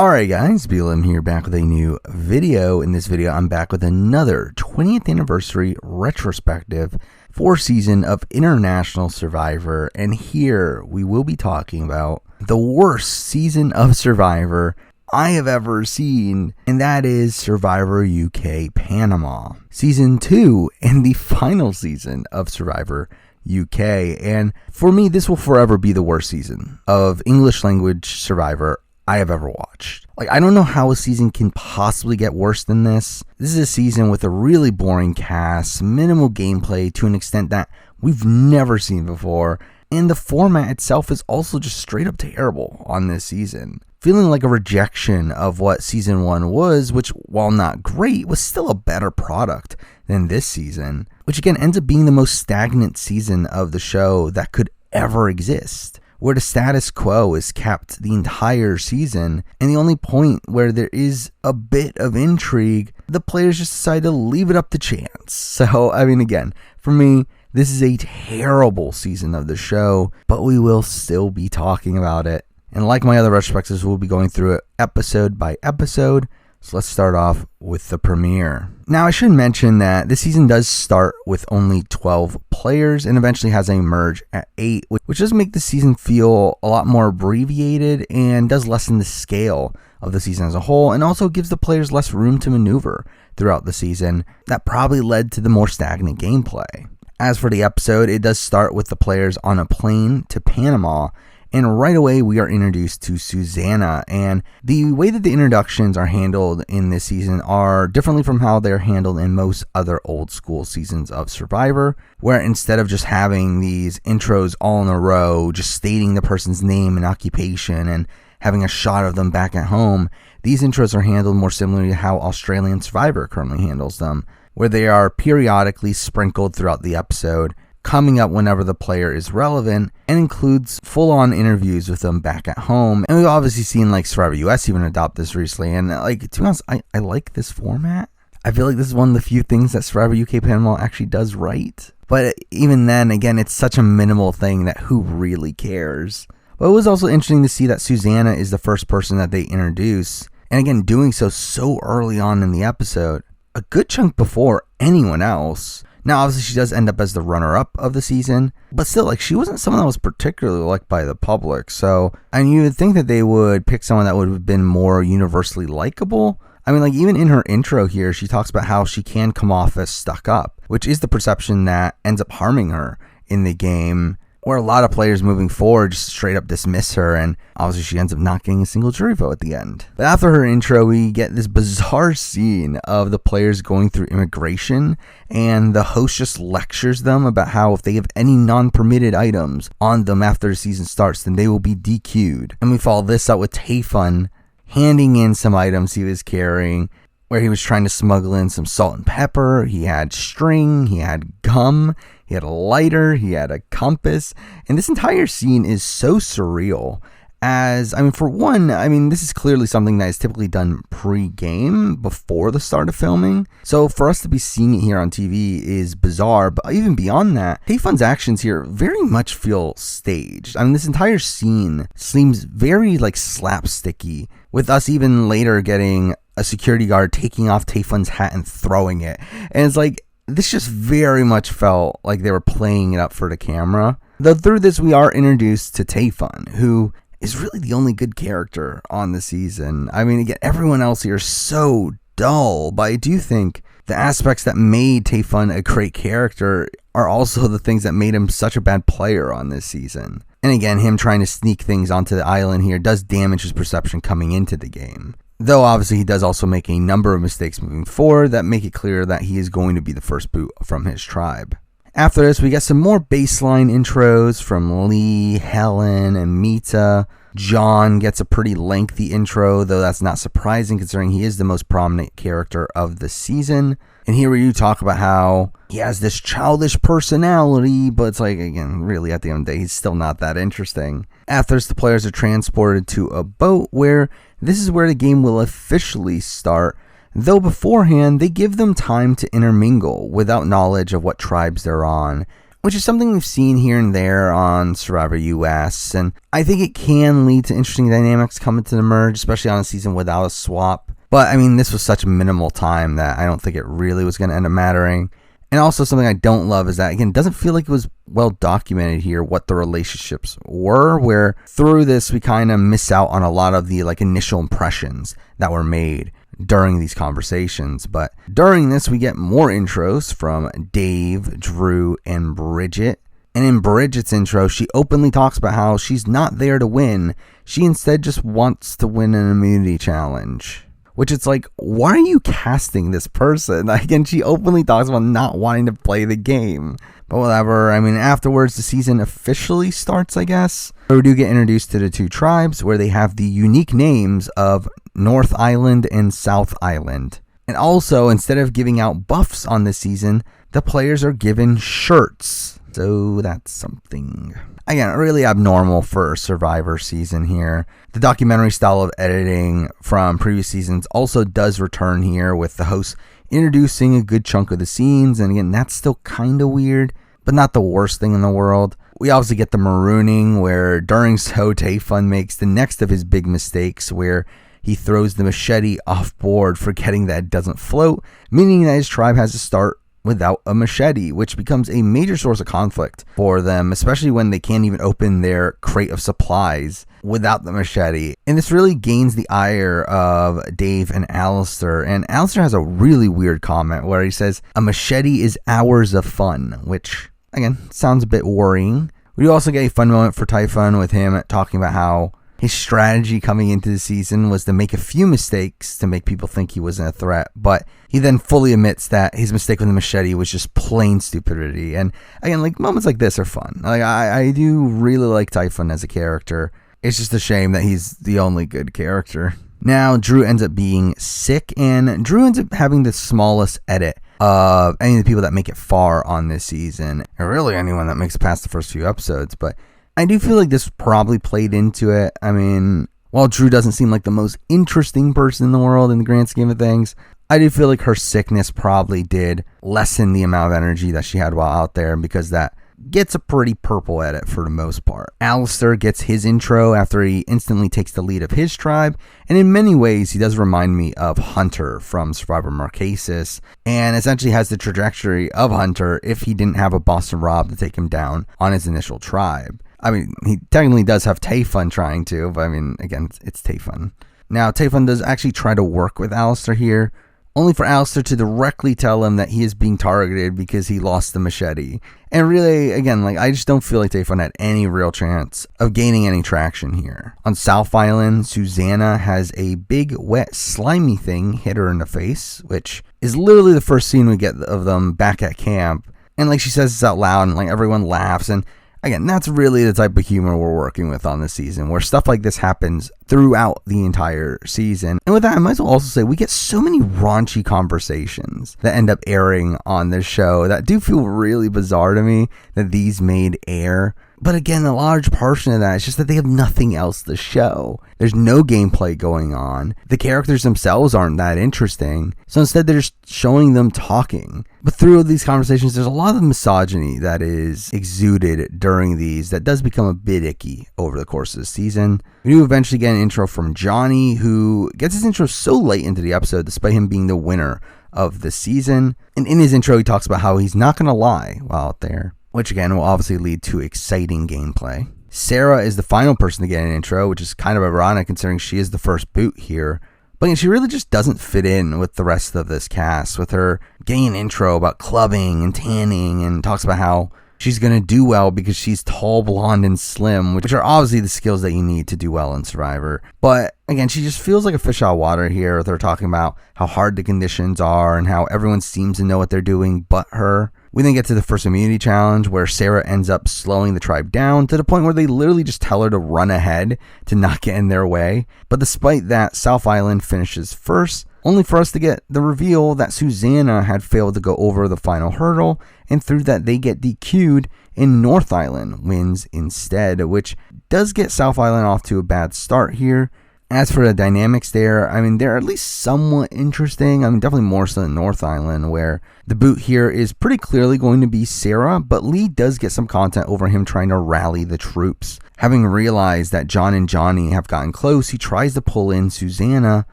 Alright guys, BLM here, back with a new video. In this video, I'm back with another 20th anniversary retrospective for season of International Survivor. And here we will be talking about the worst season of Survivor I have ever seen, and that is Survivor UK Panama. Season 2 and the final season of Survivor UK. And for me, this will forever be the worst season of English language Survivor I have ever watched. I don't know how a season can possibly get worse than this. This is a season with a really boring cast, minimal gameplay to an extent that we've never seen before, and the format itself is also just straight up terrible on this season. Feeling like a rejection of what season 1 was, which, while not great, was still a better product than this season, which again ends up being the most stagnant season of the show that could ever exist, where the status quo is kept the entire season, and the only point where there is a bit of intrigue, the players just decide to leave it up to chance. So, again, for me, this is a terrible season of the show, but we will still be talking about it. And like my other retrospectives, we'll be going through it episode by episode. So let's start off with the premiere. Now, I should mention that this season does start with only 12 players and eventually has a merge at 8, which does make the season feel a lot more abbreviated and does lessen the scale of the season as a whole, and also gives the players less room to maneuver throughout the season. That probably led to the more stagnant gameplay. As for the episode, it does start with the players on a plane to Panama, and right away we are introduced to Susanna, and the way that the introductions are handled in this season are differently from how they're handled in most other old school seasons of Survivor, where instead of just having these intros all in a row, just stating the person's name and occupation and having a shot of them back at home, these intros are handled more similarly to how Australian Survivor currently handles them, where they are periodically sprinkled throughout the episode, coming up whenever the player is relevant, and includes full-on interviews with them back at home. And we've obviously seen Survivor US even adopt this recently, and to be honest, I like this format. I feel like this is one of the few things that Survivor UK Panama actually does right. But even then, again, it's such a minimal thing that who really cares? But it was also interesting to see that Susanna is the first person that they introduce, and again, doing so early on in the episode, a good chunk before anyone else. Now, obviously, she does end up as the runner-up of the season, but still, she wasn't someone that was particularly liked by the public. So, you would think that they would pick someone that would have been more universally likable. Even in her intro here, she talks about how she can come off as stuck up, which is the perception that ends up harming her in the game, where a lot of players moving forward just straight up dismiss her, and obviously she ends up not getting a single jury vote at the end. But after her intro, we get this bizarre scene of the players going through immigration, and the host just lectures them about how if they have any non-permitted items on them after the season starts, then they will be DQ'd. And we follow this up with Tayfun handing in some items he was carrying, where he was trying to smuggle in some salt and pepper. He had string, he had gum, he had a lighter, he had a compass, and this entire scene is so surreal. As, for one, this is clearly something that is typically done pre-game, before the start of filming. So for us to be seeing it here on TV is bizarre, but even beyond that, Tayfun's actions here very much feel staged. This entire scene seems very, slapsticky, with us even later getting a security guard taking off Tayfun's hat and throwing it. And it's this just very much felt like they were playing it up for the camera. Though through this, we are introduced to Tayfun, who is really the only good character on the season. Again, everyone else here is so dull, but I do think the aspects that made Tayfun a great character are also the things that made him such a bad player on this season. And again, him trying to sneak things onto the island here does damage his perception coming into the game. Though obviously he does also make a number of mistakes moving forward that make it clear that he is going to be the first boot from his tribe. After this, we get some more baseline intros from Lee, Helen, and Mita. John gets a pretty lengthy intro, though that's not surprising considering he is the most prominent character of the season. And here we do talk about how he has this childish personality, but it's again, really at the end of the day, he's still not that interesting. After this, the players are transported to a boat where this is where the game will officially start, though beforehand, they give them time to intermingle without knowledge of what tribes they're on. which is something we've seen here and there on Survivor US, and I think it can lead to interesting dynamics coming to the merge, especially on a season without a swap. But I mean, this was such minimal time that I don't think it really was going to end up mattering. And also something I don't love is that, again, it doesn't feel like it was well documented here what the relationships were, where through this we kind of miss out on a lot of the initial impressions that were made during these conversations. But during this, we get more intros from Dave, Drew, and Bridget. And in Bridget's intro, she openly talks about how she's not there to win. She instead just wants to win an immunity challenge. Which it's like, why are you casting this person? Again, she openly talks about not wanting to play the game. But whatever, I mean, afterwards, the season officially starts, I guess. We do get introduced to the two tribes where they have the unique names of North Island and South Island. And also, instead of giving out buffs on this season, the players are given shirts. So that's something. Again, really abnormal for a Survivor season here. The documentary style of editing from previous seasons also does return here, with the host introducing a good chunk of the scenes. And again, that's still kind of weird, but not the worst thing in the world. We obviously get the marooning, where during so Tayfun makes the next of his big mistakes, where he throws the machete off board, forgetting that it doesn't float, meaning that his tribe has to start without a machete, which becomes a major source of conflict for them, especially when they can't even open their crate of supplies without the machete. And this really gains the ire of Dave and Alistair. And Alistair has a really weird comment where he says, "A machete is hours of fun," which, again, sounds a bit worrying. We also get a fun moment for Tayfun with him talking about how his strategy coming into the season was to make a few mistakes to make people think he wasn't a threat, but he then fully admits that his mistake with the machete was just plain stupidity. And again, moments like this are fun. I do really like Tayfun as a character. It's just a shame that he's the only good character. Now, Drew ends up being sick, and Drew ends up having the smallest edit of any of the people that make it far on this season, or really anyone that makes it past the first few episodes. But I do feel like this probably played into it. I mean, while Drew doesn't seem like the most interesting person in the world in the grand scheme of things, I do feel like her sickness probably did lessen the amount of energy that she had while out there, because that gets a pretty purple edit for the most part. Alistair gets his intro after he instantly takes the lead of his tribe, and in many ways he does remind me of Hunter from Survivor Marquesas, and essentially has the trajectory of Hunter if he didn't have a Boston Rob to take him down on his initial tribe. I mean, he technically does have Tayfun trying to, but I mean, again, it's Tayfun. Now, Tayfun does actually try to work with Alistair here, only for Alistair to directly tell him that he is being targeted because he lost the machete. And really, again, I just don't feel like Tayfun had any real chance of gaining any traction here. On South Island, Susanna has a big, wet, slimy thing hit her in the face, which is literally the first scene we get of them back at camp. And she says this out loud, and everyone laughs, and again, that's really the type of humor we're working with on this season, where stuff like this happens throughout the entire season. And with that, I might as well also say we get so many raunchy conversations that end up airing on this show that do feel really bizarre to me that these made air. But again, a large portion of that is just that they have nothing else to show. There's no gameplay going on. The characters themselves aren't that interesting. So instead, they're just showing them talking. But through these conversations, there's a lot of misogyny that is exuded during these that does become a bit icky over the course of the season. We do eventually get an intro from Johnny, who gets his intro so late into the episode, despite him being the winner of the season. And in his intro, he talks about how he's not going to lie while out there, which again will obviously lead to exciting gameplay. Sarah is the final person to get an intro, which is kind of ironic considering she is the first boot here. But she really just doesn't fit in with the rest of this cast, with her getting an intro about clubbing and tanning, and talks about how she's going to do well because she's tall, blonde, and slim, which are obviously the skills that you need to do well in Survivor. But again, she just feels like a fish out of water here, with her talking about how hard the conditions are and how everyone seems to know what they're doing but her. We then get to the first immunity challenge, where Sarah ends up slowing the tribe down to the point where they literally just tell her to run ahead to not get in their way. But despite that, South Island finishes first, only for us to get the reveal that Susanna had failed to go over the final hurdle, and through that they get DQ'd, and North Island wins instead, which does get South Island off to a bad start here. As for the dynamics there, I mean, they're at least somewhat interesting. I mean, definitely more so than North Island, where the boot here is pretty clearly going to be Sarah, but Lee does get some content over him trying to rally the troops. Having realized that John and Johnny have gotten close, he tries to pull in Susanna,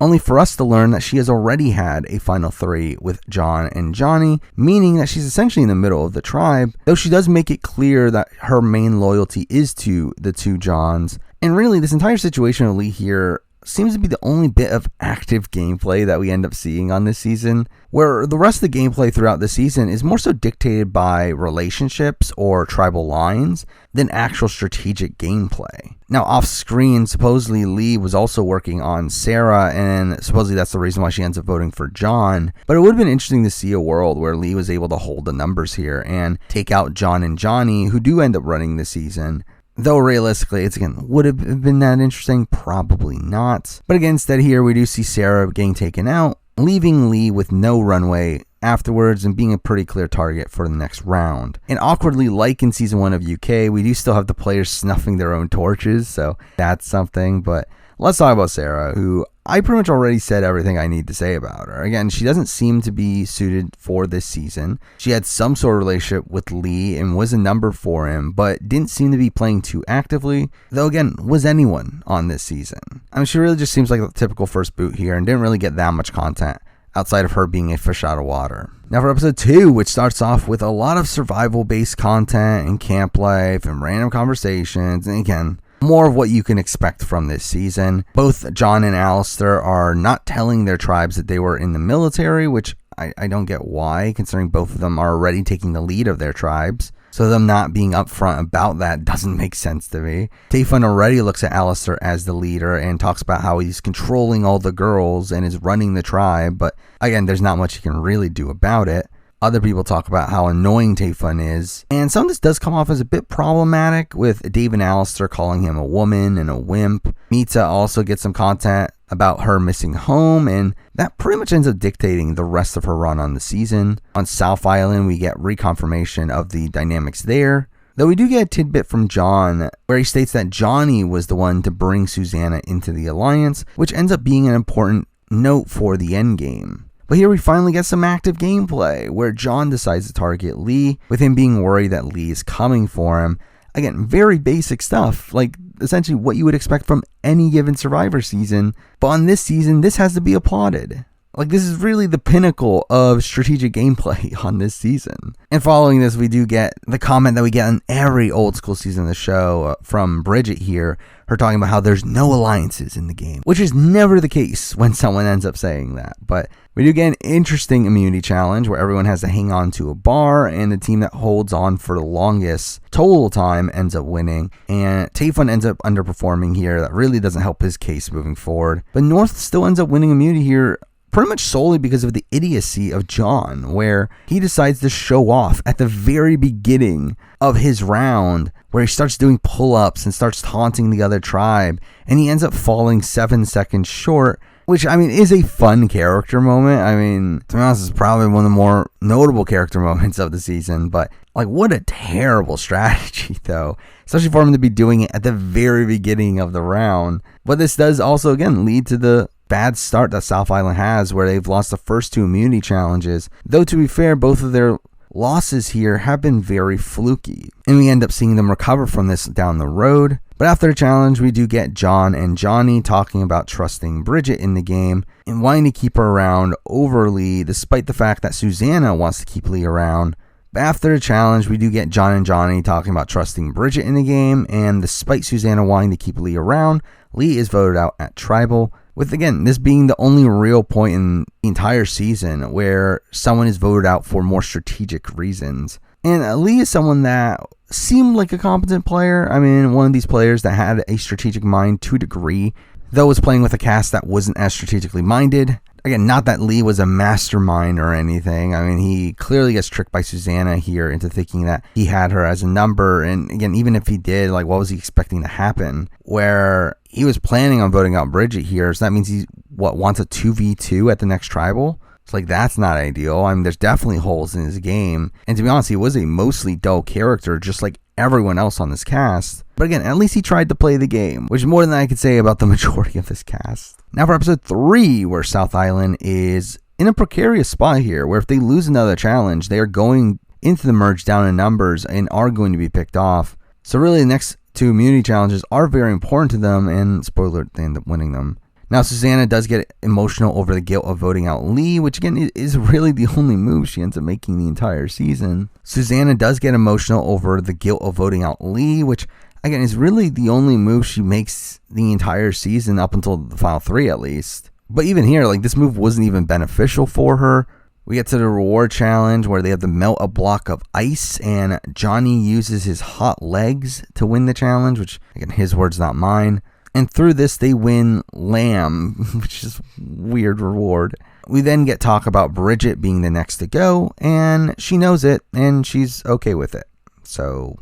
only for us to learn that she has already had a final 3 with John and Johnny, meaning that she's essentially in the middle of the tribe, though she does make it clear that her main loyalty is to the 2 Johns. And really, this entire situation with Lee here seems to be the only bit of active gameplay that we end up seeing on this season, where the rest of the gameplay throughout the season is more so dictated by relationships or tribal lines than actual strategic gameplay. Now, off screen, supposedly Lee was also working on Sarah, and supposedly that's the reason why she ends up voting for John, but it would have been interesting to see a world where Lee was able to hold the numbers here and take out John and Johnny, who do end up running the season. Though realistically, would have been that interesting? Probably not. But again, instead here, we do see Sarah getting taken out, leaving Lee with no runway afterwards and being a pretty clear target for the next round. And awkwardly, like in Season 1 of UK, we do still have the players snuffing their own torches, so that's something. But let's talk about Sarah, who I pretty much already said everything I need to say about her. Again, she doesn't seem to be suited for this season. She had some sort of relationship with Lee and was a number for him, but didn't seem to be playing too actively, though again, was anyone on this season? I mean, she really just seems like the typical first boot here and didn't really get that much content outside of her being a fish out of water. Now for episode 2, which starts off with a lot of survival-based content and camp life and random conversations, and again, more of what you can expect from this season. Both John and Alistair are not telling their tribes that they were in the military, which I don't get why, considering both of them are already taking the lead of their tribes. So them not being upfront about that doesn't make sense to me. Tayfun already looks at Alistair as the leader and talks about how he's controlling all the girls and is running the tribe, but again, there's not much he can really do about it. Other people talk about how annoying Tayfun is, and some of this does come off as a bit problematic, with Dave and Alistair calling him a woman and a wimp. Mita also gets some content about her missing home, and that pretty much ends up dictating the rest of her run on the season. On South Island, we get reconfirmation of the dynamics there, though we do get a tidbit from John, where he states that Johnny was the one to bring Susanna into the alliance, which ends up being an important note for the endgame. But here we finally get some active gameplay, where John decides to target Lee, with him being worried that Lee is coming for him. Again, very basic stuff, like essentially what you would expect from any given Survivor season, but on this season, this has to be applauded. Like, this is really the pinnacle of strategic gameplay on this season. And following this, we do get the comment that we get on every old school season of the show from Bridget here, her talking about how there's no alliances in the game, which is never the case when someone ends up saying that. But we do get an interesting immunity challenge where everyone has to hang on to a bar, and the team that holds on for the longest total time ends up winning. And Tayfun ends up underperforming here. That really doesn't help his case moving forward. But North still ends up winning immunity here, pretty much solely because of the idiocy of John, where he decides to show off at the very beginning of his round, where he starts doing pull-ups and starts taunting the other tribe, and he ends up falling 7 seconds short, which, I mean, is a fun character moment. I mean, to be honest, it's probably one of the more notable character moments of the season, but like, what a terrible strategy, though, especially for him to be doing it at the very beginning of the round. But this does also, again, lead to the bad start that South Island has, where they've lost the first 2 immunity challenges, though to be fair, both of their losses here have been very fluky, and we end up seeing them recover from this down the road. But after the challenge, we do get John and Johnny talking about trusting Bridget in the game and wanting to keep her around over Lee, despite the fact that Susanna wants to keep Lee around. But after the challenge, we do get John and Johnny talking about trusting Bridget in the game, and despite Susanna wanting to keep Lee around, Lee is voted out at Tribal, with, again, this being the only real point in the entire season where someone is voted out for more strategic reasons. And Lee is someone that seemed like a competent player. I mean, one of these players that had a strategic mind to a degree, though was playing with a cast that wasn't as strategically minded. Again, not that Lee was a mastermind or anything. I mean, he clearly gets tricked by Susanna here into thinking that he had her as a number. And again, even if he did, like, what was he expecting to happen? Where he was planning on voting out Bridget here, so that means he, wants a 2v2 at the next Tribal? It's like, that's not ideal. I mean, there's definitely holes in his game. And to be honest, he was a mostly dull character, just like everyone else on this cast. But again, at least he tried to play the game, which is more than I could say about the majority of this cast. Now for episode 3, where South Island is in a precarious spot here, where if they lose another challenge, they are going into the merge down in numbers and are going to be picked off. So really the next 2 immunity challenges are very important to them, and spoiler alert, they end up winning them. Now Susanna does get emotional over the guilt of voting out Lee, which again is really the only move she ends up making the entire season. Susanna does get emotional over the guilt of voting out Lee, which again is really the only move she makes the entire season up until the final 3 at least. But even here, like, this move wasn't even beneficial for her. We get to the reward challenge where they have to melt a block of ice, and Johnny uses his hot legs to win the challenge, which again, his words, not mine. And through this, they win lamb, which is weird reward. We then get talk about Bridget being the next to go, and she knows it, and she's okay with it. So,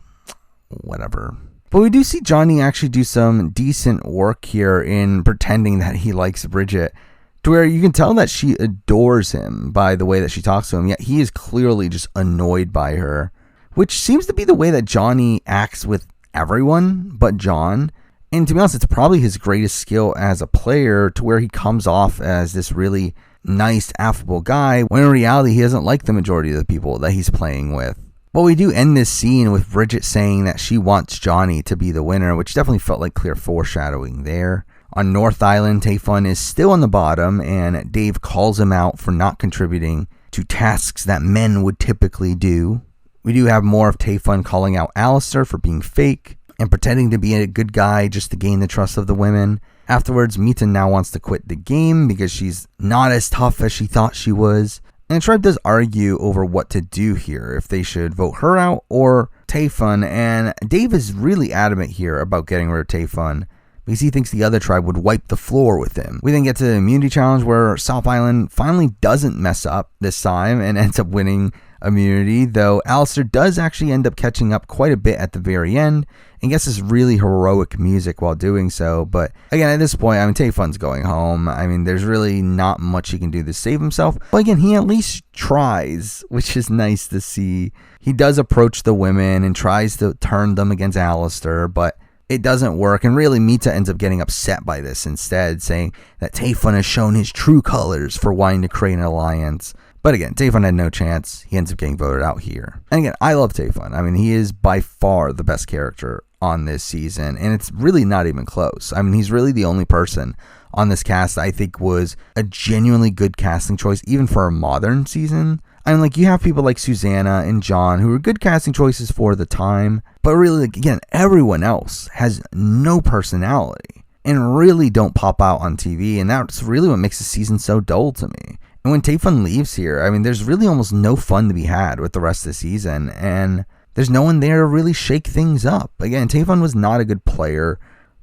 whatever. But we do see Johnny actually do some decent work here in pretending that he likes Bridget, to where you can tell that she adores him by the way that she talks to him, yet he is clearly just annoyed by her, which seems to be the way that Johnny acts with everyone but John. And to be honest, it's probably his greatest skill as a player, to where he comes off as this really nice, affable guy, when in reality he doesn't like the majority of the people that he's playing with. But we do end this scene with Bridget saying that she wants Johnny to be the winner, which definitely felt like clear foreshadowing there. On North Island, Tayfun is still on the bottom, and Dave calls him out for not contributing to tasks that men would typically do. We do have more of Tayfun calling out Alistair for being fake and pretending to be a good guy just to gain the trust of the women. Afterwards, Mita now wants to quit the game because she's not as tough as she thought she was. And the tribe does argue over what to do here, if they should vote her out or Tayfun, and Dave is really adamant here about getting rid of Tayfun because he thinks the other tribe would wipe the floor with him. We then get to the immunity challenge where South Island finally doesn't mess up this time and ends up winning immunity, though Alistair does actually end up catching up quite a bit at the very end and gets this really heroic music while doing so. But again, at this point, Tayfun's going home. There's really not much he can do to save himself. But again, he at least tries, which is nice to see. He does approach the women and tries to turn them against Alistair, but it doesn't work. And really, Mita ends up getting upset by this instead, saying that Tayfun has shown his true colors for wanting to create an alliance. But again, Tayfun had no chance. He ends up getting voted out here. And again, I love Tayfun. He is by far the best character on this season, and it's really not even close. He's really the only person on this cast I think was a genuinely good casting choice, even for a modern season. You have people like Susanna and John who are good casting choices for the time, but really, again, everyone else has no personality and really don't pop out on TV, and that's really what makes the season so dull to me. And when Tayfun leaves here, there's really almost no fun to be had with the rest of the season, and there's no one there to really shake things up. Again, Tayfun was not a good player,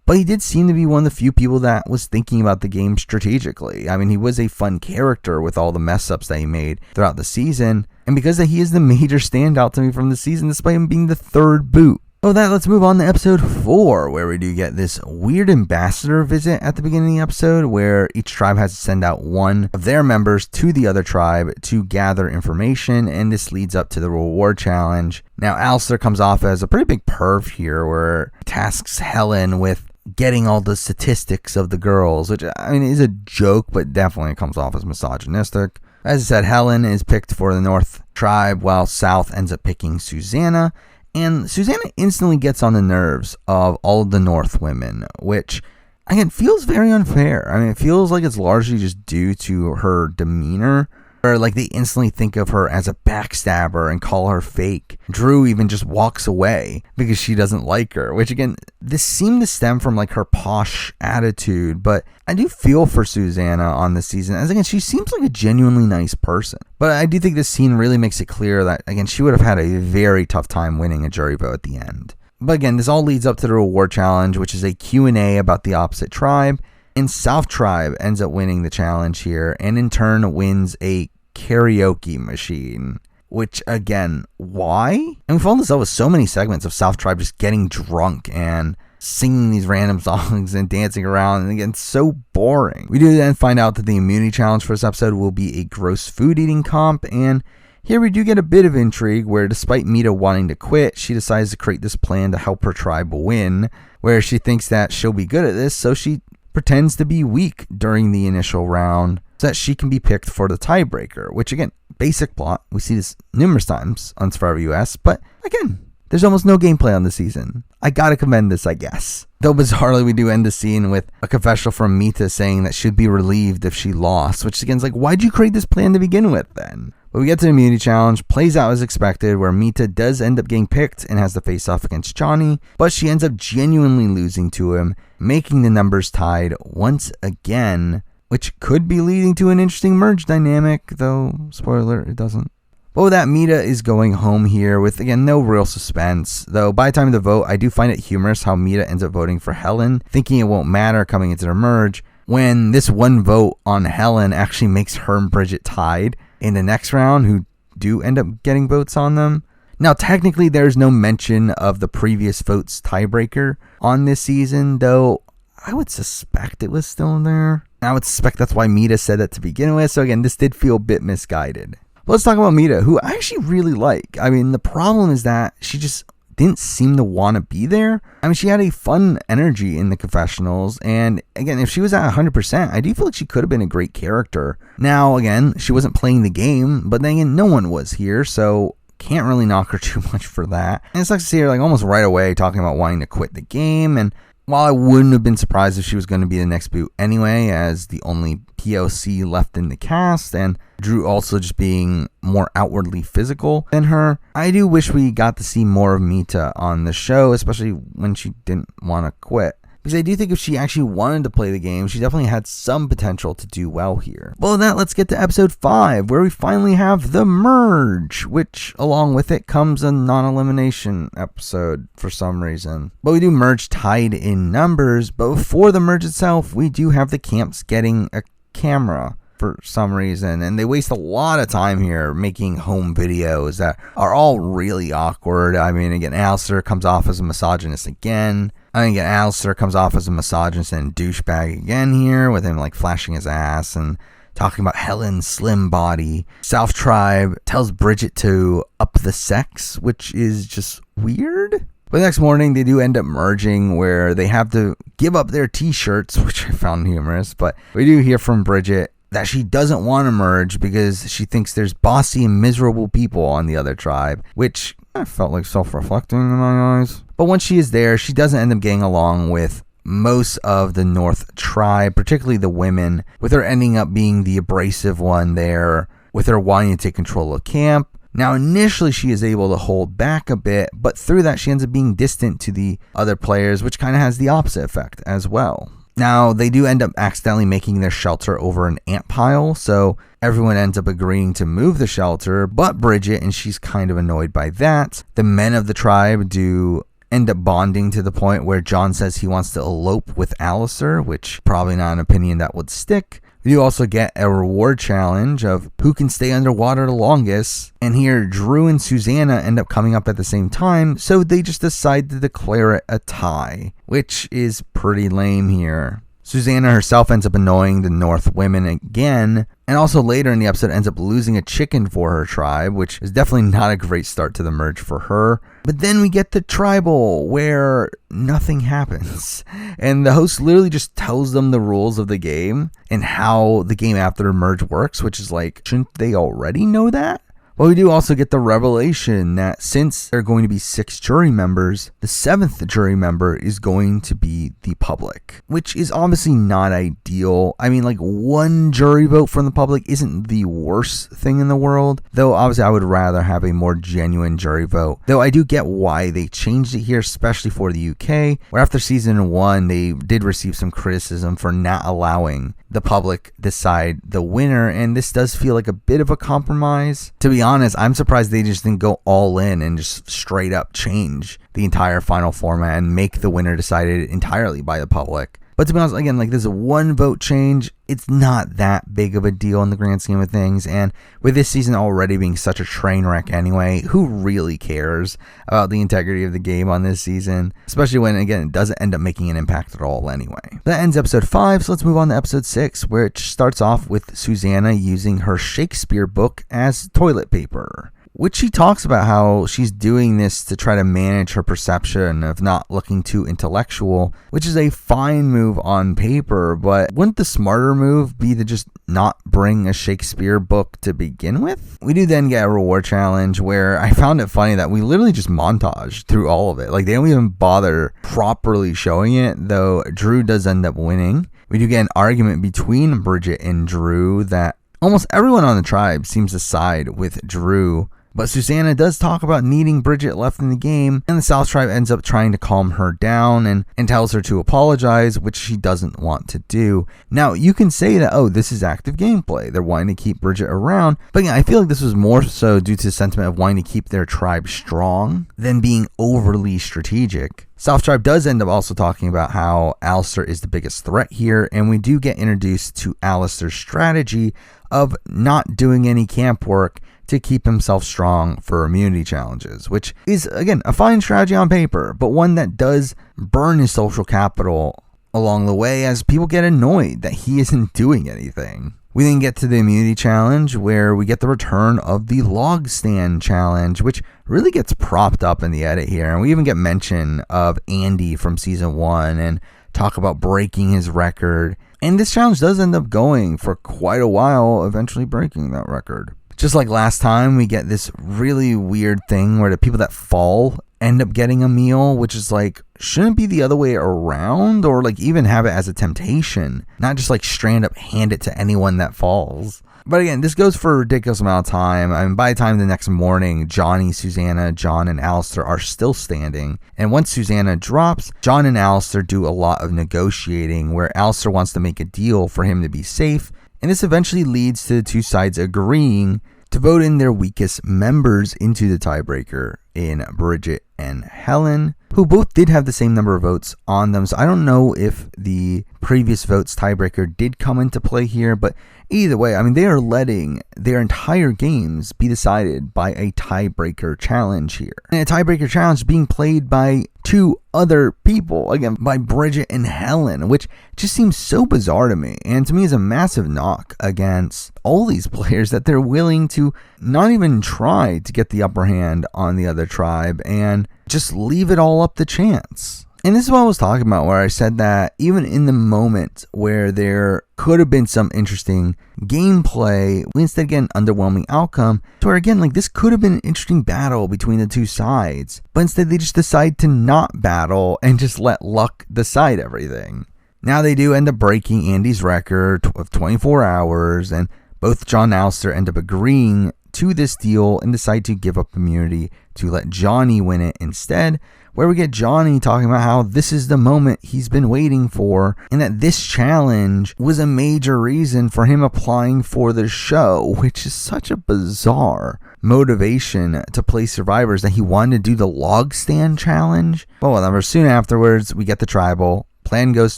but he did seem to be one of the few people that was thinking about the game strategically. He was a fun character with all the mess-ups that he made throughout the season, and because he is the major standout to me from the season, despite him being the third boot. Oh, let's move on to episode 4, where we do get this weird ambassador visit at the beginning of the episode, where each tribe has to send out one of their members to the other tribe to gather information, and this leads up to the reward challenge. Now, Alistair comes off as a pretty big perv here, where he tasks Helen with getting all the statistics of the girls, which, is a joke, but definitely comes off as misogynistic. As I said, Helen is picked for the North tribe, while South ends up picking Susanna. And Susanna instantly gets on the nerves of all of the North women, which, again, feels very unfair. It feels like it's largely just due to her demeanor, or they instantly think of her as a backstabber and call her fake. Drew even just walks away because she doesn't like her, which, again, this seemed to stem from her posh attitude, but I do feel for Susanna on this season, as again, she seems like a genuinely nice person. But I do think this scene really makes it clear that, again, she would have had a very tough time winning a jury vote at the end. But again, this all leads up to the reward challenge, which is a Q&A about the opposite tribe. And South Tribe ends up winning the challenge here, and in turn wins a karaoke machine. Which, again, why? And we found this out with so many segments of South Tribe just getting drunk and singing these random songs and dancing around, and again, so boring. We do then find out that the immunity challenge for this episode will be a gross food eating comp, and Here we do get a bit of intrigue where despite Mita wanting to quit, she decides to create this plan to help her tribe win, where she thinks that she'll be good at this, so she pretends to be weak during the initial round so that she can be picked for the tiebreaker, which again, basic plot. We see this numerous times on Survivor US, but again, there's almost no gameplay on the season. I gotta commend this, I guess. Though bizarrely, we do end the scene with a confessional from Mita saying that she'd be relieved if she lost, which again is like, why'd you create this plan to begin with then? But we get to the immunity challenge, plays out as expected, where Mita does end up getting picked and has to face off against Johnny, but she ends up genuinely losing to him, making the numbers tied once again, which could be leading to an interesting merge dynamic, though, spoiler, it doesn't. But with that, Mita is going home here with, again, no real suspense, though by the time of the vote, I do find it humorous how Mita ends up voting for Helen, thinking it won't matter coming into the merge, when this one vote on Helen actually makes her and Bridget tied in the next round, who do end up getting votes on them. Now, technically, there's no mention of the previous votes tiebreaker on this season, though I would suspect it was still there. I would suspect that's why Mita said that to begin with, so again, this did feel a bit misguided. But let's talk about Mita, who I actually really like. I mean, the problem is that she just didn't seem to want to be there. I mean, she had a fun energy in the confessionals, and again, if she was at 100%, I do feel like she could have been a great character. Now, again, she wasn't playing the game, but then again, no one was here, so can't really knock her too much for that. And it sucks to see her like almost right away talking about wanting to quit the game, and while I wouldn't have been surprised if she was going to be the next boot anyway, as the only POC left in the cast, and Drew also just being more outwardly physical than her, I do wish we got to see more of Mita on the show, especially when she didn't want to quit. Because I do think if she actually wanted to play the game, she definitely had some potential to do well here. Well, with that, let's get to episode 5, where we finally have the merge, which along with it comes a non-elimination episode for some reason. But we do merge tied in numbers, but before the merge itself, we do have the camps getting a camera for some reason, and they waste a lot of time here making home videos that are all really awkward. I mean, again, Alistair comes off as a misogynist again. Alistair comes off as a misogynist and douchebag again here, with him like flashing his ass and talking about Helen's slim body. South Tribe tells Bridget to up the sex, which is just weird. But the next morning, they do end up merging where they have to give up their t-shirts, which I found humorous. But we do hear from Bridget that she doesn't want to merge because she thinks there's bossy and miserable people on the other tribe, which I felt like self-reflecting in my eyes. But once she is there, she doesn't end up getting along with most of the North tribe, particularly the women, with her ending up being the abrasive one there, with her wanting to take control of camp. Now, initially, she is able to hold back a bit, but through that, she ends up being distant to the other players, which kind of has the opposite effect as well. Now, they do end up accidentally making their shelter over an ant pile, so everyone ends up agreeing to move the shelter, but Bridget, and she's kind of annoyed by that. The men of the tribe do end up bonding to the point where John says he wants to elope with Alistair, which probably not an opinion that would stick. We do also get a reward challenge of who can stay underwater the longest, and here Drew and Susanna end up coming up at the same time, so they just decide to declare it a tie, which is pretty lame here. Susanna herself ends up annoying the North women again, and also later in the episode ends up losing a chicken for her tribe, which is definitely not a great start to the merge for her. But then we get the tribal, where nothing happens, and the host literally just tells them the rules of the game and how the game after the merge works, which is like, shouldn't they already know that? Well, we do also get the revelation that since there are going to be 6 jury members, the 7th jury member is going to be the public, which is obviously not ideal. I mean, like, one jury vote from the public isn't the worst thing in the world, though obviously I would rather have a more genuine jury vote. Though I do get why they changed it here, especially for the UK, where after season 1, they did receive some criticism for not allowing the public decide the winner, and this does feel like a bit of a compromise. To be honest, I'm surprised they just didn't go all in and just straight up change the entire final format and make the winner decided entirely by the public. But to be honest, again, like, this is a 1 vote change. It's not that big of a deal in the grand scheme of things. And with this season already being such a train wreck anyway, who really cares about the integrity of the game on this season? Especially when, again, it doesn't end up making an impact at all anyway. That ends episode 5, so let's move on to episode 6, which starts off with Susanna using her Shakespeare book as toilet paper, which she talks about how she's doing this to try to manage her perception of not looking too intellectual, which is a fine move on paper, but wouldn't the smarter move be to just not bring a Shakespeare book to begin with? We do then get a reward challenge where I found it funny that we literally just montage through all of it. Like, they don't even bother properly showing it, though Drew does end up winning. We do get an argument between Bridget and Drew that almost everyone on the tribe seems to side with Drew. But Susanna does talk about needing Bridget left in the game, and the South Tribe ends up trying to calm her down and tells her to apologize, which she doesn't want to do. Now, you can say that, oh, this is active gameplay. They're wanting to keep Bridget around. But yeah, I feel like this was more so due to the sentiment of wanting to keep their tribe strong than being overly strategic. South Tribe does end up also talking about how Alistair is the biggest threat here, and we do get introduced to Alistair's strategy of not doing any camp work to keep himself strong for immunity challenges, which is, again, a fine strategy on paper, but one that does burn his social capital along the way as people get annoyed that he isn't doing anything. We then get to the immunity challenge where we get the return of the log stand challenge, which really gets propped up in the edit here. And we even get mention of Andy from season 1 and talk about breaking his record. And this challenge does end up going for quite a while, eventually breaking that record. Just like last time, we get this really weird thing where the people that fall end up getting a meal, which is like, shouldn't be the other way around, or like even have it as a temptation, not just like straight up hand it to anyone that falls. But again, this goes for a ridiculous amount of time. I mean, by the time the next morning, Johnny, Susanna, John, and Alistair are still standing. And once Susanna drops, John and Alistair do a lot of negotiating where Alistair wants to make a deal for him to be safe. And this eventually leads to the two sides agreeing to vote in their weakest members into the tiebreaker in Bridget and Helen, who both did have the same number of votes on them. So I don't know if the previous votes tiebreaker did come into play here, but either way, I mean, they are letting their entire games be decided by a tiebreaker challenge here. And a tiebreaker challenge being played by two other people, again, by Bridget and Helen, which just seems so bizarre to me. And to me is a massive knock against all these players that they're willing to not even try to get the upper hand on the other tribe and just leave it all up to chance. And this is what I was talking about, where I said that even in the moment where there could have been some interesting gameplay, we instead get an underwhelming outcome. So where again, like, this could have been an interesting battle between the two sides, but instead they just decide to not battle and just let luck decide everything. Now they do end up breaking Andy's record of 24 hours, and both John and Alistair end up agreeing to this deal and decide to give up immunity to let Johnny win it instead, where we get Johnny talking about how this is the moment he's been waiting for, and that this challenge was a major reason for him applying for the show, which is such a bizarre motivation to play Survivors, that he wanted to do the log stand challenge. But whatever, soon afterwards, we get the tribal. Plan goes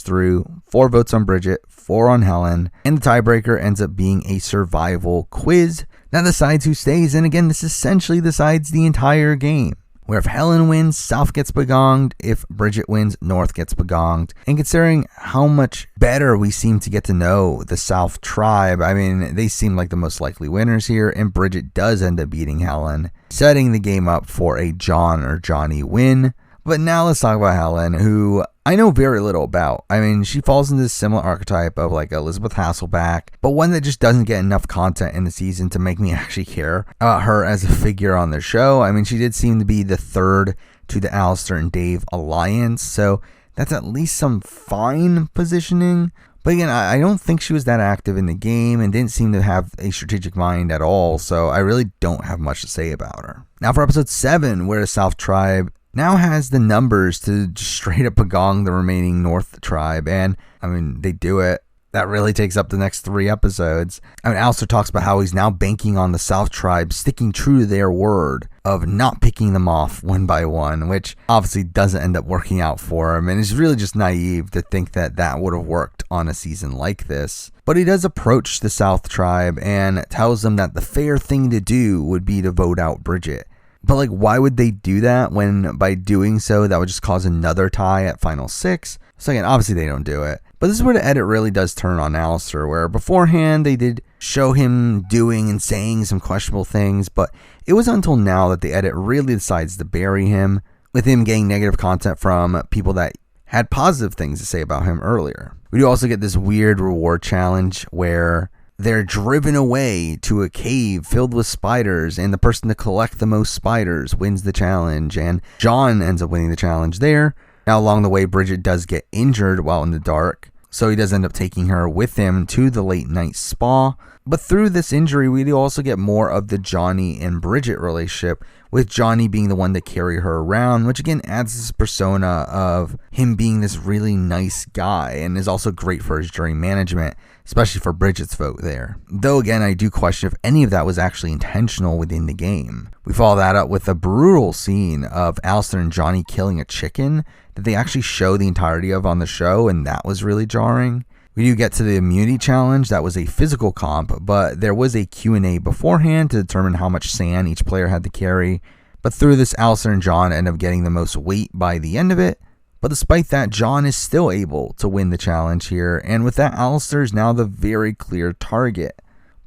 through, 4 votes on Bridget, 4 on Helen, and the tiebreaker ends up being a survival quiz that decides who stays, and again, this essentially decides the entire game, where if Helen wins, South gets begonged, if Bridget wins, North gets begonged. And considering how much better we seem to get to know the South tribe, I mean, they seem like the most likely winners here, and Bridget does end up beating Helen, setting the game up for a John or Johnny win. But now let's talk about Helen, who I know very little about. I mean, she falls into this similar archetype of like Elizabeth Hasselbeck, but one that just doesn't get enough content in the season to make me actually care about her as a figure on the show. I mean, she did seem to be the third to the Alistair and Dave alliance, so that's at least some fine positioning. But again, I don't think she was that active in the game and didn't seem to have a strategic mind at all, so I really don't have much to say about her. Now for episode 7, where the South tribe now has the numbers to just straight up begong the remaining North tribe, and I mean, they do it. that really takes up the next 3 episodes. I mean, Alistair talks about how he's now banking on the South Tribe sticking true to their word of not picking them off one by one, which obviously doesn't end up working out for him. And it's really just naive to think that that would have worked on a season like this. But he does approach the South Tribe and tells them that the fair thing to do would be to vote out Bridget. But like, why would they do that when by doing so, that would just cause another tie at Final 6? So again, obviously they don't do it. But this is where the edit really does turn on Alistair, where beforehand they did show him doing and saying some questionable things, but it was until now that the edit really decides to bury him, with him getting negative content from people that had positive things to say about him earlier. We do also get this weird reward challenge where they're driven away to a cave filled with spiders, and the person to collect the most spiders wins the challenge, and John ends up winning the challenge there. Now, along the way, Bridget does get injured while in the dark, so he does end up taking her with him to the late night spa. But through this injury, we do also get more of the Johnny and Bridget relationship, with Johnny being the one to carry her around, which again adds this persona of him being this really nice guy and is also great for his jury management, especially for Bridget's vote there. Though again, I do question if any of that was actually intentional within the game. We follow that up with a brutal scene of Alistair and Johnny killing a chicken that they actually show the entirety of on the show, and that was really jarring. We do get to the immunity challenge. That was a physical comp, but there was a Q&A beforehand to determine how much sand each player had to carry. But through this, Alistair and John end up getting the most weight by the end of it. But despite that, John is still able to win the challenge here, and with that, Alistair is now the very clear target.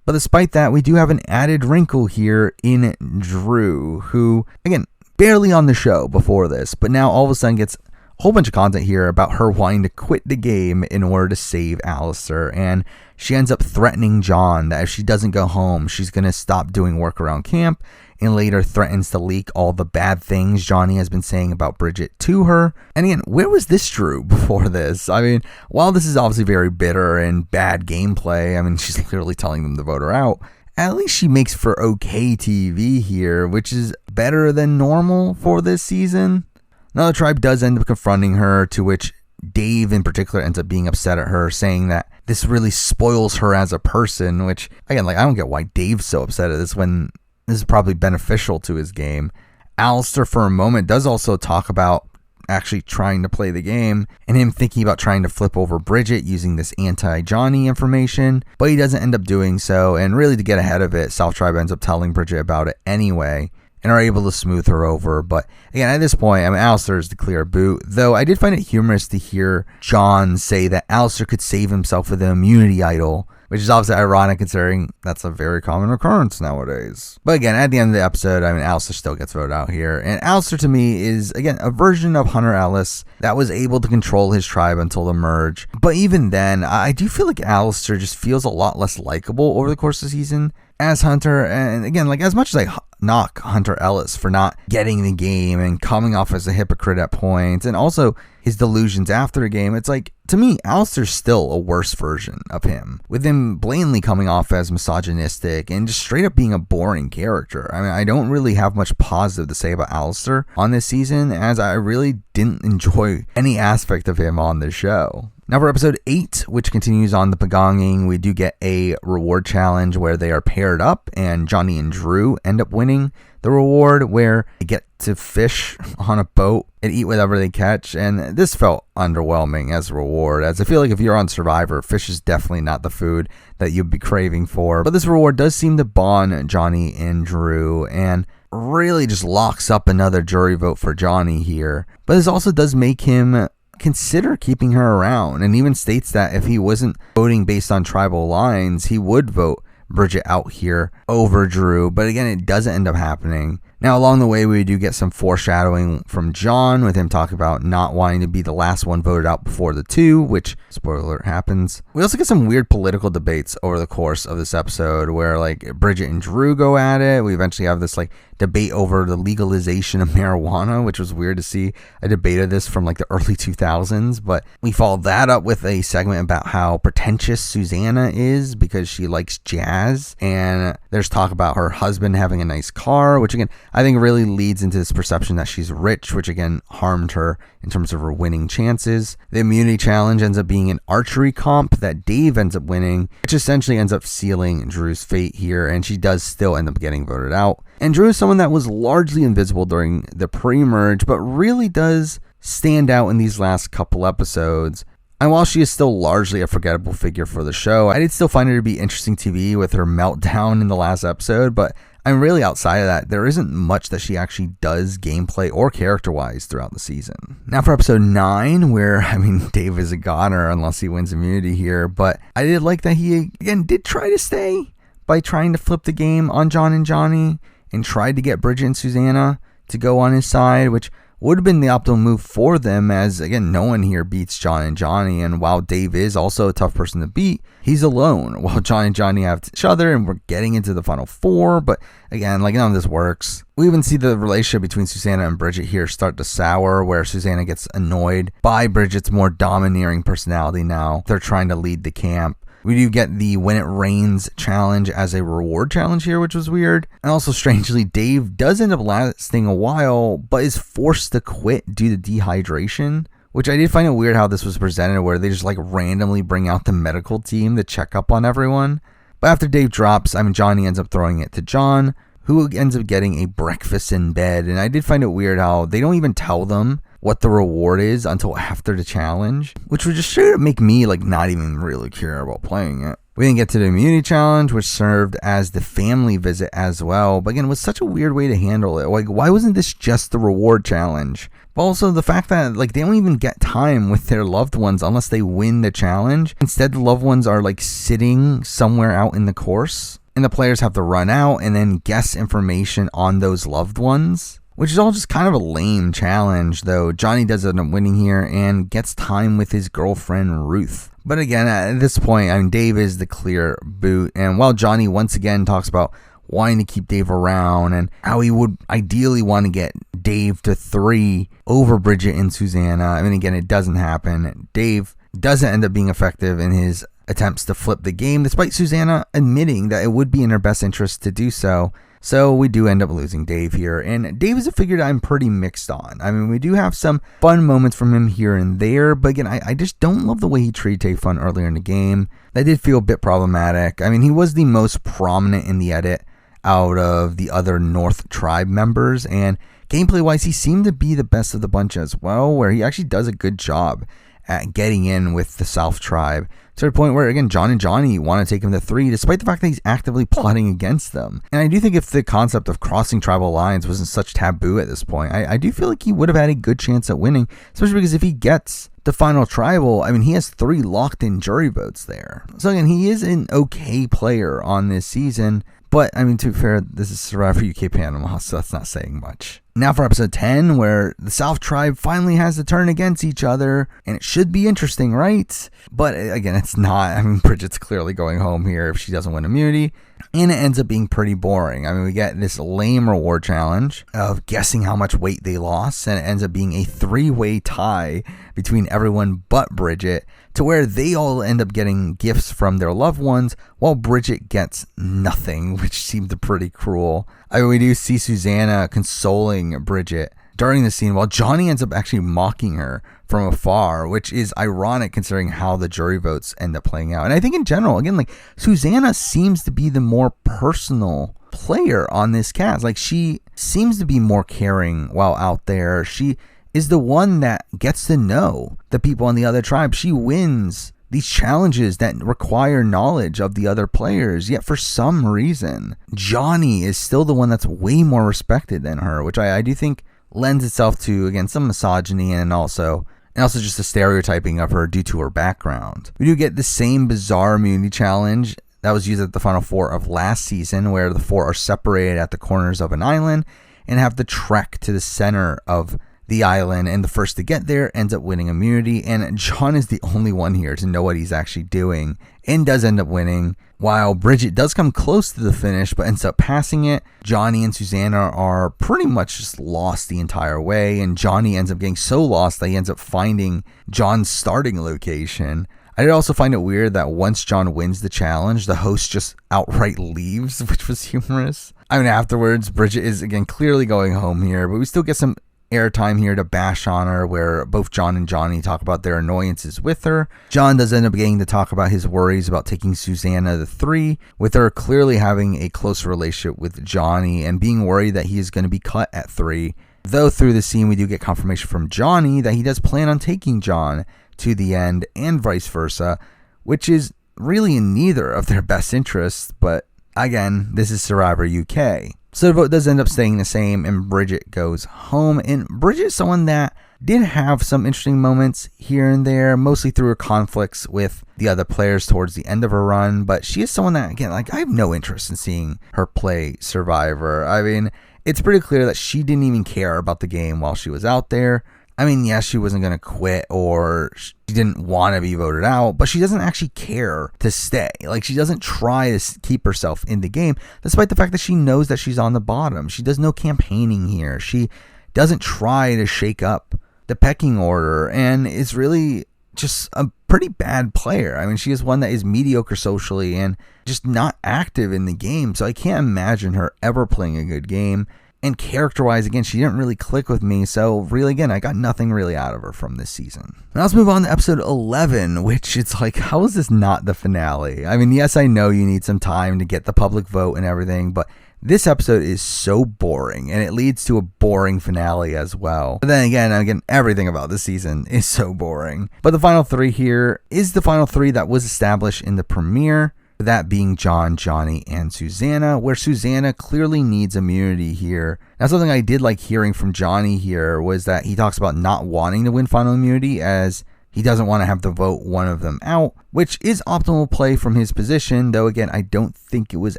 But despite that, we do have an added wrinkle here in Drew, who, again, barely on the show before this, but now all of a sudden gets a whole bunch of content here about her wanting to quit the game in order to save Alistair, and she ends up threatening John that if she doesn't go home, she's going to stop doing work around camp, and later threatens to leak all the bad things Johnny has been saying about Bridget to her. And again, where was this Drew before this? I mean, while this is obviously very bitter and bad gameplay, I mean, she's literally telling them to vote her out, at least she makes for okay TV here, which is better than normal for this season. Now, the tribe does end up confronting her, to which Dave in particular ends up being upset at her, saying that this really spoils her as a person, which, again, like, I don't get why Dave's so upset at this when this is probably beneficial to his game. Alistair, for a moment, does also talk about actually trying to play the game, and him thinking about trying to flip over Bridget using this anti-Johnny information, but he doesn't end up doing so, and really to get ahead of it, South Tribe ends up telling Bridget about it anyway, and are able to smooth her over. But again, at this point, I mean, Alistair is the clear boot, though I did find it humorous to hear John say that Alistair could save himself with an immunity idol, which is obviously ironic considering that's a very common occurrence nowadays. But again, at the end of the episode, I mean, Alistair still gets voted out here, and Alistair to me is, again, a version of Hunter Ellis that was able to control his tribe until the merge. But even then, I do feel like Alistair just feels a lot less likable over the course of the season as Hunter. And again, like, as much as I knock Hunter Ellis for not getting the game and coming off as a hypocrite at points, and also his delusions after the game, it's like, to me, Alistair's still a worse version of him, with him blatantly coming off as misogynistic and just straight up being a boring character. I mean, I don't really have much positive to say about Alistair on this season, as I really didn't enjoy any aspect of him on the show. Now for episode 8, which continues on the Pagonging, we do get a reward challenge where they are paired up, and Johnny and Drew end up winning the reward, where they get to fish on a boat and eat whatever they catch. And this felt underwhelming as a reward, as I feel like if you're on Survivor, fish is definitely not the food that you'd be craving for. But this reward does seem to bond Johnny and Drew, and really just locks up another jury vote for Johnny here. But this also does make him consider keeping her around, and even states that if he wasn't voting based on tribal lines, he would vote Bridget out here over Drew. But again, it doesn't end up happening. Now, along the way, we do get some foreshadowing from John, with him talking about not wanting to be the last one voted out before the 2, which, spoiler alert, happens. We also get some weird political debates over the course of this episode, where, like, Bridget and Drew go at it. We eventually have this, like, debate over the legalization of marijuana, which was weird to see a debate of this from, like, the early 2000s. But we followed that up with a segment about how pretentious Susanna is because she likes jazz, and There's talk about her husband having a nice car, which again, I think really leads into this perception that she's rich, which again harmed her in terms of her winning chances. The immunity challenge ends up being an archery comp that Dave ends up winning, which essentially ends up sealing Drew's fate here, and she does still end up getting voted out. And Drew is someone that was largely invisible during the pre-merge, but really does stand out in these last couple episodes. And while she is still largely a forgettable figure for the show, I did still find her to be interesting TV with her meltdown in the last episode, but I'm really outside of that. There isn't much that she actually does gameplay or character-wise throughout the season. Now for episode 9, where, Dave is a goner unless he wins immunity here, but I did like that he, again, did try to stay by trying to flip the game on John and Johnny and tried to get Bridget and Susanna to go on his side, which would have been the optimal move for them, as again, no one here beats John and Johnny, and while Dave is also a tough person to beat, he's alone, while John and Johnny have each other, and we're getting into the final 4, but again, none of this works. We even see the relationship between Susanna and Bridget here start to sour, where Susanna gets annoyed by Bridget's more domineering personality now. They're trying to lead the camp. We do get the When It Rains challenge as a reward challenge here, which was weird. And also, strangely, Dave does end up lasting a while, but is forced to quit due to dehydration, which I did find it weird how this was presented, where they just randomly bring out the medical team to check up on everyone. But after Dave drops, Johnny ends up throwing it to John, who ends up getting a breakfast in bed. And I did find it weird how they don't even tell them what the reward is until after the challenge, which would just straight up make me not even really care about playing it. We didn't get to the immunity challenge, which served as the family visit as well, but again, it was such a weird way to handle it. Why wasn't this just the reward challenge? But also the fact that they don't even get time with their loved ones unless they win the challenge. Instead, the loved ones are sitting somewhere out in the course, and the players have to run out and then guess information on those loved ones, which is all just kind of a lame challenge, though Johnny does end up winning here and gets time with his girlfriend Ruth. But again, at this point, Dave is the clear boot, and while Johnny once again talks about wanting to keep Dave around and how he would ideally want to get Dave to 3 over Bridget and Susanna, again, it doesn't happen. Dave doesn't end up being effective in his attempts to flip the game, despite Susanna admitting that it would be in her best interest to do so. So we do end up losing Dave here, and Dave is a figure that I'm pretty mixed on. We do have some fun moments from him here and there, but again, I just don't love the way he treated Tayfun earlier in the game. That did feel a bit problematic. He was the most prominent in the edit out of the other North Tribe members, and gameplay-wise, he seemed to be the best of the bunch as well, where he actually does a good job at getting in with the South Tribe, to the point where, again, John and Johnny want to take him to 3, despite the fact that he's actively plotting against them. And I do think if the concept of crossing tribal lines wasn't such taboo at this point, I do feel like he would have had a good chance at winning, especially because if he gets the final tribal, he has 3 locked-in jury votes there. So again, he is an okay player on this season, but, to be fair, this is Survivor UK Panama, so that's not saying much. Now for episode 10, where the South Tribe finally has to turn against each other, and it should be interesting, right? But again, it's not. Bridget's clearly going home here if she doesn't win immunity, and it ends up being pretty boring. We get this lame reward challenge of guessing how much weight they lost, and it ends up being a 3-way tie between everyone but Bridget, to where they all end up getting gifts from their loved ones, while Bridget gets nothing, which seemed pretty cruel. We do see Susanna consoling Bridget during the scene, while Johnny ends up actually mocking her from afar, which is ironic considering how the jury votes end up playing out. And I think in general, again, Susanna seems to be the more personal player on this cast. She seems to be more caring while out there. She is the one that gets to know the people on the other tribe. She wins these challenges that require knowledge of the other players, yet for some reason, Johnny is still the one that's way more respected than her, which I do think lends itself to, again, some misogyny and also just a stereotyping of her due to her background. We do get the same bizarre immunity challenge that was used at the final 4 of last season, where the 4 are separated at the corners of an island and have to trek to the center of the island, and the first to get there ends up winning immunity, and John is the only one here to know what he's actually doing and does end up winning, while Bridget does come close to the finish but ends up passing it. Johnny and Susanna are pretty much just lost the entire way, and Johnny ends up getting so lost that he ends up finding John's starting location. I did also find it weird that once John wins the challenge, the host just outright leaves, which was humorous. I mean, afterwards, Bridget is again clearly going home here, but we still get some airtime here to bash on her, where both John and Johnny talk about their annoyances with her. John does end up getting to talk about his worries about taking Susanna to 3, with her clearly having a close relationship with Johnny and being worried that he is going to be cut at 3. Though through the scene we do get confirmation from Johnny that he does plan on taking John to the end and vice versa, which is really in neither of their best interests, but again, this is Survivor UK. So the vote does end up staying the same, and Bridget goes home. And Bridget is someone that did have some interesting moments here and there, mostly through her conflicts with the other players towards the end of her run. But she is someone that, again, like, I have no interest in seeing her play Survivor. I mean, it's pretty clear that she didn't even care about the game while she was out there. I mean, yes, she wasn't going to quit or she didn't want to be voted out, but she doesn't actually care to stay. Like, she doesn't try to keep herself in the game, despite the fact that she knows that she's on the bottom. She does no campaigning here. She doesn't try to shake up the pecking order, and is really just a pretty bad player. I mean, she is one that is mediocre socially and just not active in the game, so I can't imagine her ever playing a good game. And character-wise, again, she didn't really click with me. So really, again, I got nothing really out of her from this season. Now let's move on to episode 11, which it's like, how is this not the finale? I mean, yes, I know you need some time to get the public vote and everything, but this episode is so boring, and it leads to a boring finale as well. But then again, everything about this season is so boring. But the final 3 here is the final 3 that was established in the premiere. That being John, Johnny, and Susanna, where Susanna clearly needs immunity here. Now, something I did like hearing from Johnny here was that he talks about not wanting to win final immunity, as he doesn't want to have to vote one of them out, which is optimal play from his position, though again, I don't think it was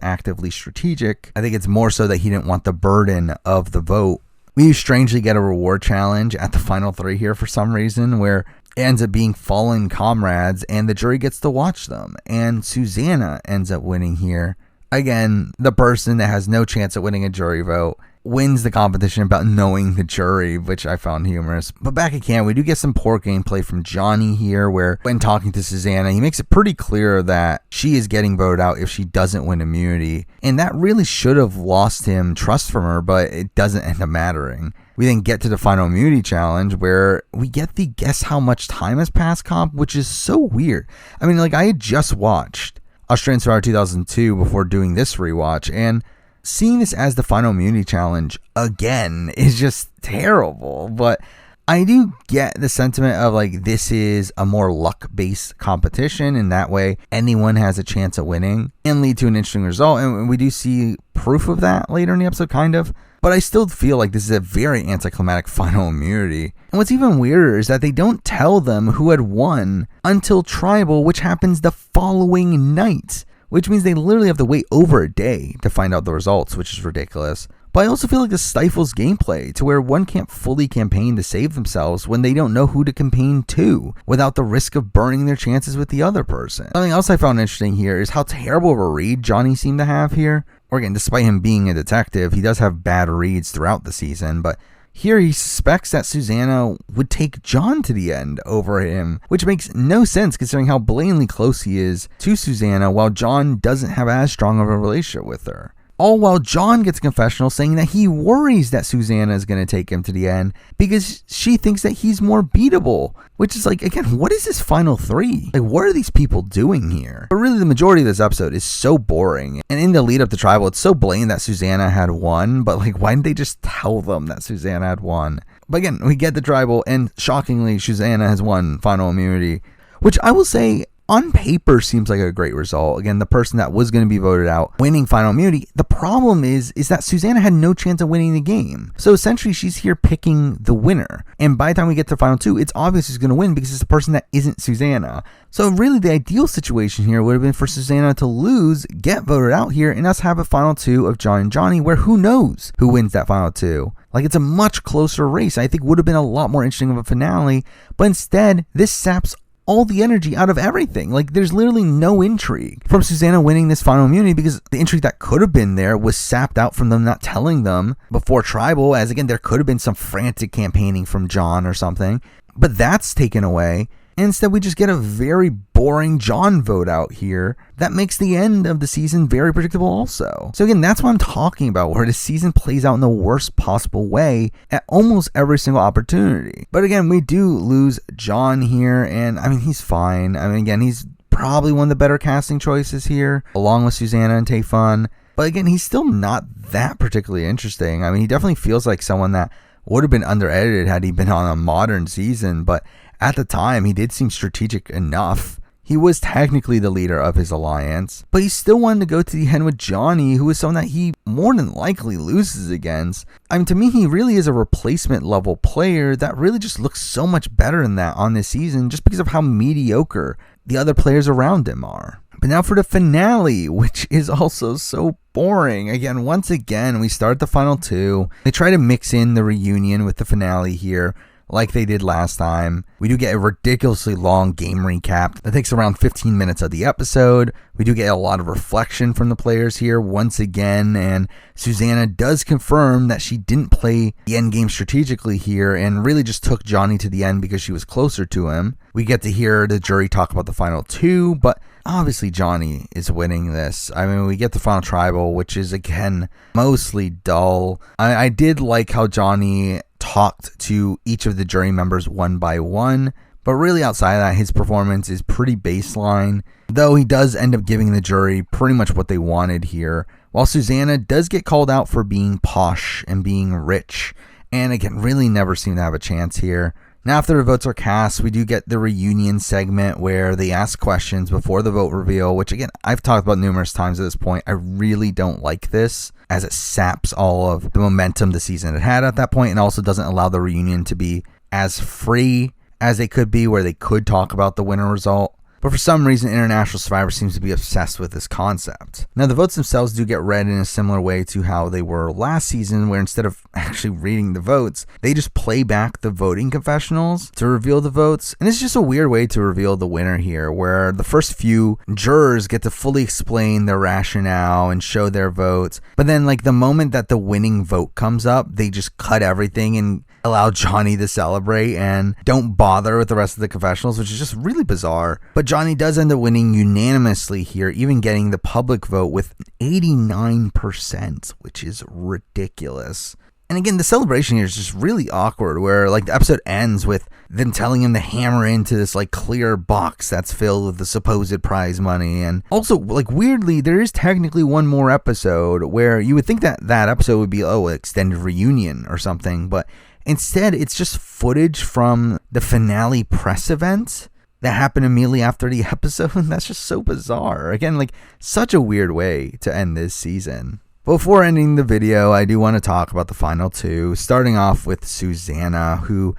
actively strategic. I think it's more so that he didn't want the burden of the vote. We strangely get a reward challenge at the final 3 here for some reason, where it ends up being fallen comrades and the jury gets to watch them, and Susanna ends up winning here. Again, the person that has no chance at winning a jury vote wins the competition about knowing the jury, which I found humorous. But back at camp, we do get some poor gameplay from Johnny here, where when talking to Susanna, he makes it pretty clear that she is getting voted out if she doesn't win immunity, and that really should have lost him trust from her, but it doesn't end up mattering. We then get to the final immunity challenge, where we get the guess how much time has passed comp, which is so weird. I mean, like, I had just watched Australian Survivor 2002 before doing this rewatch, and seeing this as the final immunity challenge again is just terrible. But I do get the sentiment of, like, this is a more luck-based competition, and that way anyone has a chance at winning and lead to an interesting result. And we do see proof of that later in the episode, kind of. But I still feel like this is a very anticlimactic final immunity. And what's even weirder is that they don't tell them who had won until Tribal, which happens the following night, which means they literally have to wait over a day to find out the results, which is ridiculous. But I also feel like this stifles gameplay to where one can't fully campaign to save themselves when they don't know who to campaign to without the risk of burning their chances with the other person. Something else I found interesting here is how terrible of a read Johnny seemed to have here. Or again, despite him being a detective, he does have bad reads throughout the season, but here he suspects that Susanna would take John to the end over him, which makes no sense considering how blatantly close he is to Susanna, while John doesn't have as strong of a relationship with her. All while John gets a confessional saying that he worries that Susanna is going to take him to the end because she thinks that he's more beatable. Which is like, again, what is this final 3? Like, what are these people doing here? But really, the majority of this episode is so boring. And in the lead up to Tribal, it's so blatant that Susanna had won. But, like, why didn't they just tell them that Susanna had won? But again, we get the Tribal, and shockingly, Susanna has won final immunity. Which I will say, on paper, seems like a great result. Again, the person that was going to be voted out winning final immunity. The problem is that Susanna had no chance of winning the game. So essentially, she's here picking the winner. And by the time we get to final 2, it's obvious who's going to win because it's the person that isn't Susanna. So really, the ideal situation here would have been for Susanna to lose, get voted out here, and us have a final 2 of John and Johnny, where who knows who wins that final 2. Like, it's a much closer race. I think would have been a lot more interesting of a finale. But instead, this saps all the energy out of everything. Like, there's literally no intrigue from Susanna winning this final immunity because the intrigue that could have been there was sapped out from them not telling them before Tribal, as again, there could have been some frantic campaigning from John or something, but that's taken away. And instead, we just get a very boring John vote out here that makes the end of the season very predictable also. So again, that's what I'm talking about, where the season plays out in the worst possible way at almost every single opportunity. But again, we do lose John here, and I mean, he's fine. I mean, again, he's probably one of the better casting choices here, along with Susanna and Tayfun. But again, he's still not that particularly interesting. I mean, he definitely feels like someone that would have been under-edited had he been on a modern season, but at the time, he did seem strategic enough. He was technically the leader of his alliance, but he still wanted to go to the end with Johnny, who is someone that he more than likely loses against. I mean, to me, he really is a replacement level player that really just looks so much better than that on this season just because of how mediocre the other players around him are. But now for the finale, which is also so boring. Again, once again, we start the final two. They try to mix in the reunion with the finale here, like they did last time. We do get a ridiculously long game recap that takes around 15 minutes of the episode. We do get a lot of reflection from the players here once again, and Susanna does confirm that she didn't play the end game strategically here and really just took Johnny to the end because she was closer to him. We get to hear the jury talk about the final two, but obviously Johnny is winning this. I mean, we get the final tribal, which is again mostly dull. I did like how Johnny talked to each of the jury members one by one, but really outside of that, his performance is pretty baseline, though he does end up giving the jury pretty much what they wanted here, while Susanna does get called out for being posh and being rich, and again, really never seem to have a chance here. Now, after the votes are cast, we do get the reunion segment where they ask questions before the vote reveal, which again, I've talked about numerous times at this point. I really don't like this, as it saps all of the momentum the season had had at that point, and also doesn't allow the reunion to be as free as they could be, where they could talk about the winner result. But for some reason, International Survivor seems to be obsessed with this concept. Now, the votes themselves do get read in a similar way to how they were last season, where instead of actually reading the votes, they just play back the voting confessionals to reveal the votes. And it's just a weird way to reveal the winner here, where the first few jurors get to fully explain their rationale and show their votes. But then, like, the moment that the winning vote comes up, they just cut everything and allow Johnny to celebrate and don't bother with the rest of the confessionals, which is just really bizarre. But Johnny does end up winning unanimously here, even getting the public vote with 89%, which is ridiculous. And again, the celebration here is just really awkward, where like the episode ends with them telling him to hammer into this like clear box that's filled with the supposed prize money. And also, like, weirdly, there is technically one more episode where you would think that that episode would be, an extended reunion or something, but instead, it's just footage from the finale press event that happened immediately after the episode. That's just so bizarre. Again, like, such a weird way to end this season. Before ending the video, I do want to talk about the final two, starting off with Susanna, who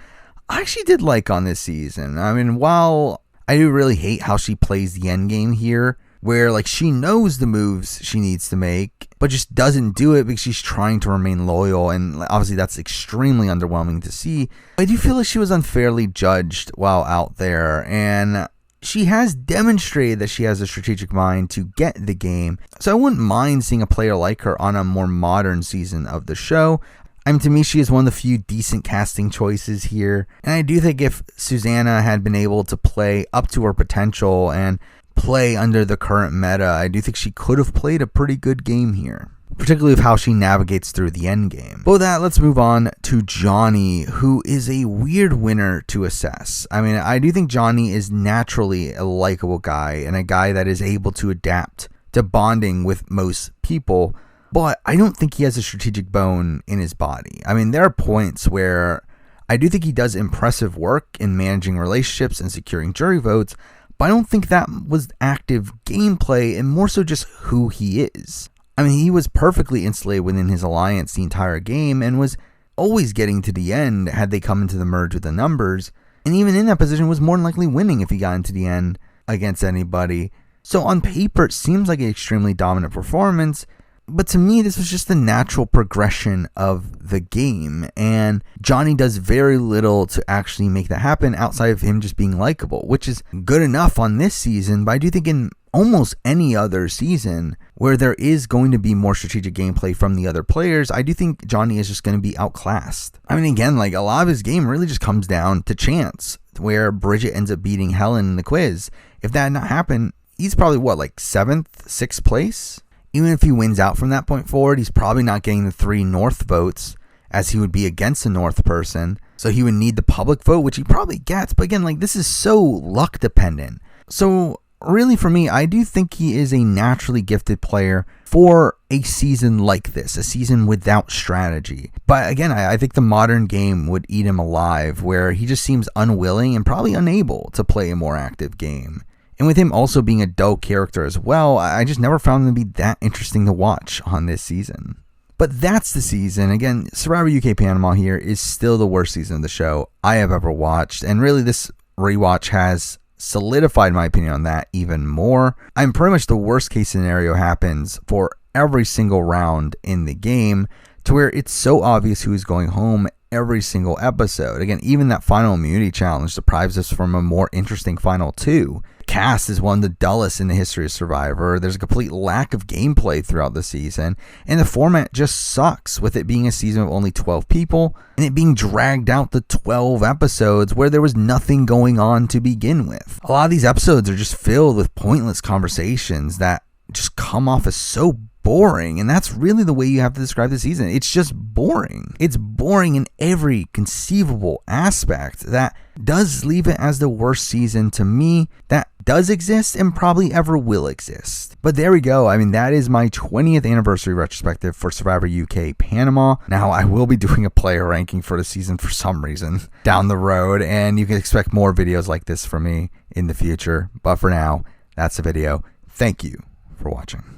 I actually did like on this season. I mean, while I do really hate how she plays the end game here, where like she knows the moves she needs to make, but just doesn't do it because she's trying to remain loyal, and obviously that's extremely underwhelming to see. I do feel like she was unfairly judged while out there, and she has demonstrated that she has a strategic mind to get the game, so I wouldn't mind seeing a player like her on a more modern season of the show. I mean, to me, she is one of the few decent casting choices here, and I do think if Susanna had been able to play up to her potential and play under the current meta, I do think she could have played a pretty good game here, particularly with how she navigates through the end game. But with that, let's move on to Johnny, who is a weird winner to assess. I mean, I do think Johnny is naturally a likable guy and a guy that is able to adapt to bonding with most people, but I don't think he has a strategic bone in his body. I mean, there are points where I do think he does impressive work in managing relationships and securing jury votes, but I don't think that was active gameplay, and more so just who he is. I mean, he was perfectly insulated within his alliance the entire game and was always getting to the end had they come into the merge with the numbers, and even in that position was more than likely winning if he got into the end against anybody. So on paper, it seems like an extremely dominant performance, but to me, this was just the natural progression of the game, and Johnny does very little to actually make that happen outside of him just being likable, which is good enough on this season, but I do think in almost any other season where there is going to be more strategic gameplay from the other players, I do think Johnny is just going to be outclassed. I mean, again, like, a lot of his game really just comes down to chance. where Bridget ends up beating Helen in the quiz. If that had not happened, he's probably like 7th, 6th place? Even if he wins out from that point forward, he's probably not getting the 3 North votes, as he would be against a North person. So he would need the public vote, which he probably gets. But again, like, this is so luck dependent. So really, for me, I do think he is a naturally gifted player for a season like this, a season without strategy. But again, I think the modern game would eat him alive, where he just seems unwilling and probably unable to play a more active game. And with him also being a dull character as well, I just never found him to be that interesting to watch on this season. But that's the season. Again, Survivor UK Panama here is still the worst season of the show I have ever watched. And really, this rewatch has solidified my opinion on that even more. I'm pretty much the worst case scenario happens for every single round in the game, to where it's so obvious who's going home every single episode. Again, even that final immunity challenge deprives us from a more interesting final 2. Cast is one of the dullest in the history of Survivor. There's a complete lack of gameplay throughout the season, and the format just sucks, with it being a season of only 12 people and it being dragged out to 12 episodes where there was nothing going on to begin with. A lot of these episodes are just filled with pointless conversations that just come off as so boring, and that's really the way you have to describe the season. It's just boring. It's boring in every conceivable aspect. That does leave it as the worst season to me that does exist and probably ever will exist. But there we go. I mean, that is my 20th anniversary retrospective for Survivor UK Panama. Now, I will be doing a player ranking for the season for some reason down the road, and you can expect more videos like this from me in the future. But for now, that's the video. Thank you for watching.